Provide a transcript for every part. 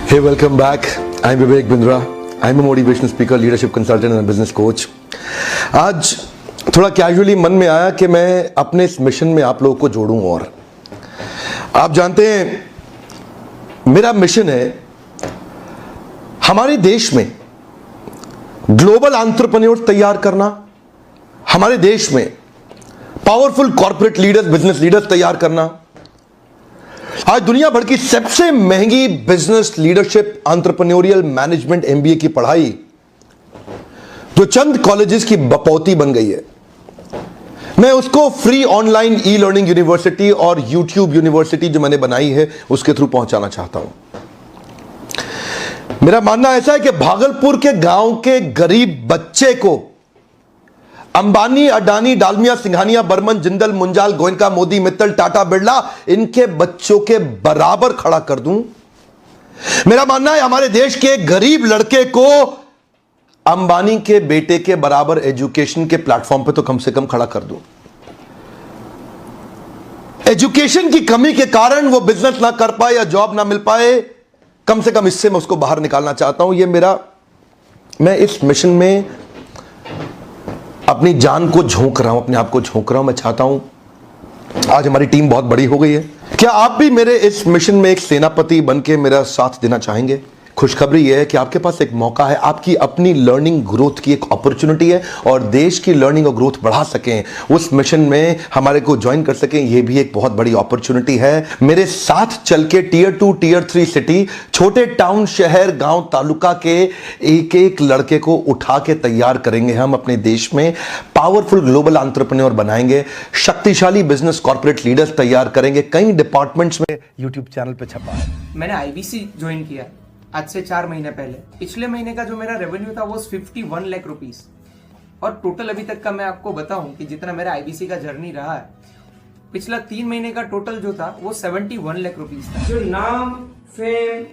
Hey, welcome back. I'm Vivek Bindra. I'm a motivational speaker, leadership consultant and business coach. आज थोड़ा casually मन में आया कि मैं अपने इस मिशन में आप लोगों को जोड़ूं। और आप जानते हैं मेरा मिशन है हमारे देश में ग्लोबल एंटरप्रेन्योर्स तैयार करना, हमारे देश में powerful corporate leaders, business leaders तैयार करना। आज दुनिया भर की सबसे महंगी business leadership entrepreneurial management MBA की पढ़ाई जो चंद कॉलेजेस की बपौती बन गई है, मैं उसको free online e learning university और यूट्यूब यूनिवर्सिटी जो मैंने बनाई है उसके थ्रू पहुंचाना चाहता हूं। मेरा मानना ऐसा है कि भागलपुर के गांव के गरीब बच्चे को अंबानी, अडानी, डालमिया, सिंघानिया, बर्मन, जिंदल, मुंजाल, गोयनका, मोदी, मित्तल, टाटा, बिरला, इनके बच्चों के बराबर खड़ा कर दूं। मेरा मानना है हमारे देश के गरीब लड़के को अंबानी के बेटे के बराबर एजुकेशन के प्लेटफॉर्म पे तो कम से कम खड़ा कर दूं। एजुकेशन की कमी के कारण वो बिजनेस ना कर पाए या जॉब ना मिल पाए, कम से कम इससे मैं उसको बाहर निकालना चाहता हूं। मैं इस मिशन में अपनी जान को झोंक रहा हूं, अपने आप को झोंक रहा हूं। मैं चाहता हूं, आज हमारी टीम बहुत बड़ी हो गई है, क्या आप भी मेरे इस मिशन में एक सेनापति बन के मेरा साथ देना चाहेंगे? खुशखबरी यह है कि आपके पास एक मौका है, आपकी अपनी लर्निंग ग्रोथ की एक अपॉर्चुनिटी है और देश की लर्निंग और ग्रोथ बढ़ा सकें, उस मिशन में हमारे को ज्वाइन कर सकें, यह भी एक बहुत बड़ी अपॉर्चुनिटी है। मेरे साथ चल के टियर 2, टियर 3 सिटी, छोटे टाउन, शहर, गांव, तालुका के एक एक लड़के को उठा के तैयार करेंगे हम अपने देश में, पावरफुल ग्लोबल एंटरप्रेन्योर बनाएंगे, शक्तिशाली बिजनेस कॉर्पोरेट लीडर्स तैयार करेंगे। कई डिपार्टमेंट्स में यूट्यूब चैनल पे छपा है। मैंने आईबीसी ज्वाइन किया आज से 4 महीने पहले। पिछले महीने का जो मेरा रेवेन्यू था वो 51 लाख रुपीस, और टोटल अभी तक का मैं आपको बताऊं कि जितना मेरा आईबीसी का जर्नी रहा है, पिछला 3 महीने का टोटल जो था वो 71 लाख रुपीस था। जो नाम, फेम,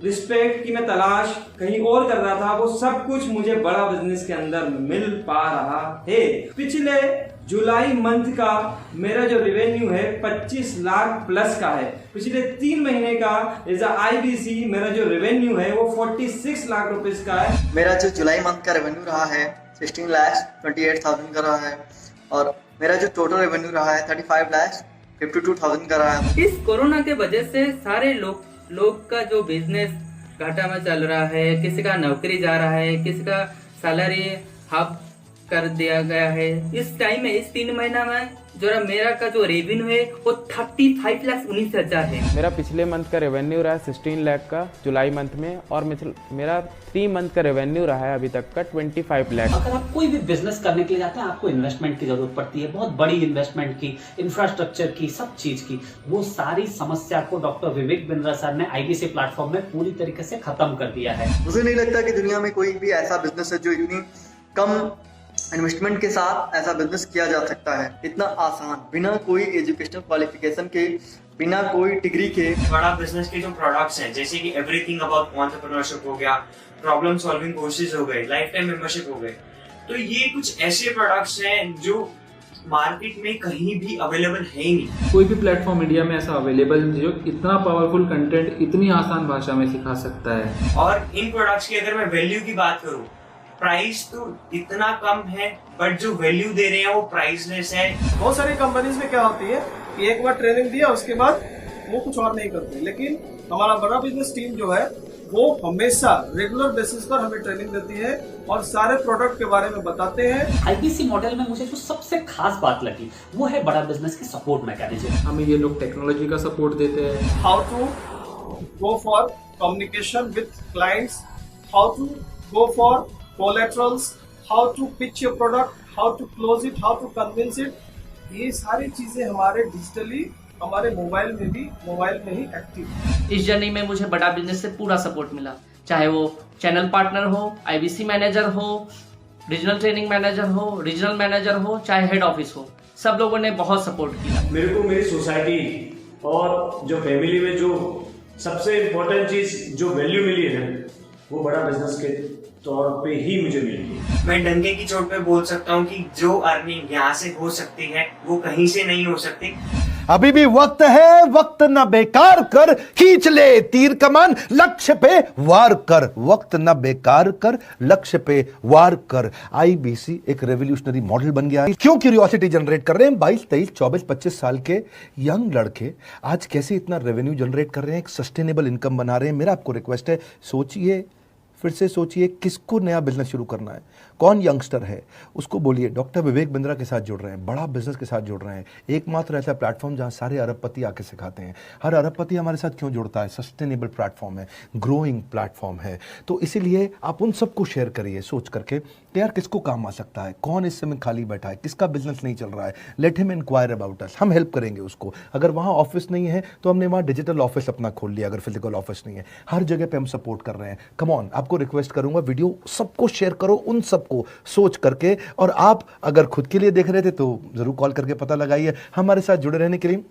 रिस्पेक्ट की मैं तलाश कहीं और कर रहा था, वो सब कुछ मुझे बड़ा बिजनेस के अंदर मिल पा रहा है। पिछले जुलाई मंथ का मेरा जो रेवेन्यू है 25 लाख प्लस का है। पिछले 3 महीने का एज आईबीसी मेरा जो रेवेन्यू है वो 46 लाख रुपीस का है। मेरा जो जुलाई मंथ का रेवेन्यू रहा है 16,28,000 का रहा है, और मेरा जो टोटल रेवेन्यू रहा है 35,52,000 का रहा है। इस कोरोना के वजह से सारे लोग का जो बिजनेस घाटा में चल रहा है, किसी का नौकरी जा रहा है, किसी का सैलरी हाफ कर दिया गया है। इस टाइम में, इस 3 महीना में जो मेरा का जो रेवेन्यू है वो 35,19,000 है। मेरा पिछले मंथ का रेवेन्यू रहा है 16 लाख का जुलाई मंथ में, और मेरा 3 मंथ का रेवेन्यू रहा है अभी तक का 25 लाख। अगर आप कोई भी बिजनेस करने के लिए जाते हैं, आपको इन्वेस्टमेंट की जरूरत पड़ती है, बहुत बड़ी इन्वेस्टमेंट की, इंफ्रास्ट्रक्चर की, सब चीज की। वो सारी समस्या को डॉक्टर विवेक बिंद्रा सर ने आईबीसी प्लेटफॉर्म में पूरी तरीके से खत्म कर दिया है। मुझे नहीं लगता कि दुनिया में कोई भी ऐसा बिजनेस है जो इतनी कम इन्वेस्टमेंट के साथ ऐसा बिजनेस किया जा सकता है, इतना आसान, बिना कोई एजुकेशनल क्वालिफिकेशन के, बिना कोई डिग्री के। बड़ा बिजनेस के जो प्रोडक्ट्स हैं, जैसे कि एवरीथिंग अबाउट एंटरप्रेन्योरशिप हो गया, प्रॉब्लम सॉल्विंग कोर्सेज हो गए, लाइफ टाइम मेंबरशिप हो गए, तो ये कुछ ऐसे प्रोडक्ट्स हैं जो मार्केट में कहीं भी अवेलेबल है ही नहीं। कोई भी प्लेटफॉर्म इंडिया में ऐसा अवेलेबल है जो इतना पावरफुल कंटेंट इतनी आसान भाषा में सिखा सकता है। और इन प्रोडक्ट्स की अगर मैं वैल्यू की बात करूं, प्राइस तो इतना कम है, बट जो वैल्यू दे रहे हैं वो प्राइसलेस है। बहुत सारी कंपनीज में क्या होती है कि एक बार ट्रेनिंग दिया उसके बाद वो कुछ और नहीं करते, लेकिन हमारा बड़ा बिजनेस टीम जो है वो हमेशा रेगुलर बेसिस पर हमें ट्रेनिंग देती है और सारे प्रोडक्ट के बारे में बताते हैं। आईबीसी मॉडल में मुझे जो सबसे खास बात लगी वो है बड़ा बिजनेस की सपोर्ट मैकेनिज्म। हमें ये लोग टेक्नोलॉजी का सपोर्ट देते हैं। How to go for communication with clients, how to go for collaterals, how to pitch your product, how to close it, how to convince it, ये सारी चीजें हमारे डिजिटली, हमारे मोबाइल में ही एक्टिव। इस जर्नी में मुझे बड़ा बिजनेस से पूरा सपोर्ट मिला, चाहे वो चैनल पार्टनर हो, आईबीसी मैनेजर हो, रीजनल ट्रेनिंग मैनेजर हो, रीजनल मैनेजर हो, चाहे हेड ऑफिस हो, सब लोगों ने बहुत सपोर्ट किया। मेरे को मेरी सोसाइटी और जो फैमिली में जो सबसे इम्पोर्टेंट चीज जो वैल्यू मिली है वो बड़ा बिजनेस के तौर पे ही मुझे मिली। मैं डंके की चोट पे बोल सकता हूँ कि जो अर्निंग यहाँ से हो सकती है वो कहीं से नहीं हो सकती। अभी भी वक्त है, वक्त न बेकार कर, खींच ले तीर कमान, लक्ष्य पे वार कर, वक्त न बेकार कर, लक्ष्य पे वार कर। आईबीसी एक रेवोल्यूशनरी मॉडल बन गया है। क्यों क्यूरियोसिटी जनरेट कर रहे हैं 22, 23, 24, 25 साल के यंग लड़के आज कैसे इतना रेवेन्यू जनरेट कर रहे हैं, एक सस्टेनेबल इनकम बना रहे हैं। मेरा आपको रिक्वेस्ट है, सोचिए, फिर से सोचिए, किसको नया बिजनेस शुरू करना है, कौन यंगस्टर है, उसको बोलिए डॉक्टर विवेक बिंद्रा के साथ जुड़ रहे हैं, बड़ा बिजनेस के साथ जुड़ रहे हैं। एकमात्र ऐसा प्लेटफॉर्म जहां सारे अरबपति आके सिखाते हैं। हर अरबपति हमारे साथ क्यों जुड़ता है? सस्टेनेबल प्लेटफॉर्म है, ग्रोइंग प्लेटफॉर्म है। तो इसीलिए आप उन सबको शेयर करिए सोच करके कि यार किसको काम आ सकता है, कौन इस समय खाली बैठा है, किसका बिजनेस नहीं चल रहा है, let him enquire about us, हम हेल्प करेंगे उसको। अगर वहाँ ऑफिस नहीं है तो हमने वहाँ डिजिटल ऑफिस अपना खोल लिया, अगर फिजिकल ऑफिस नहीं है, हर जगह पे हम सपोर्ट कर रहे हैं। कम ऑन, आपको रिक्वेस्ट करूंगा वीडियो सबको शेयर करो, उन सबको सोच करके। और आप अगर खुद के लिए देख रहे थे तो जरूर कॉल करके पता लगाइए। हमारे साथ जुड़े रहने के लिए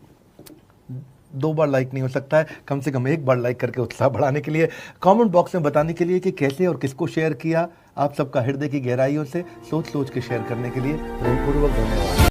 2 बार लाइक नहीं हो सकता है, कम से कम 1 बार लाइक करके उत्साह बढ़ाने के लिए, कमेंट बॉक्स में बताने के लिए कि कैसे और किसको शेयर किया। आप सबका हृदय की गहराइयों से सोच सोच के शेयर करने के लिए हृदयपूर्वक धन्यवाद।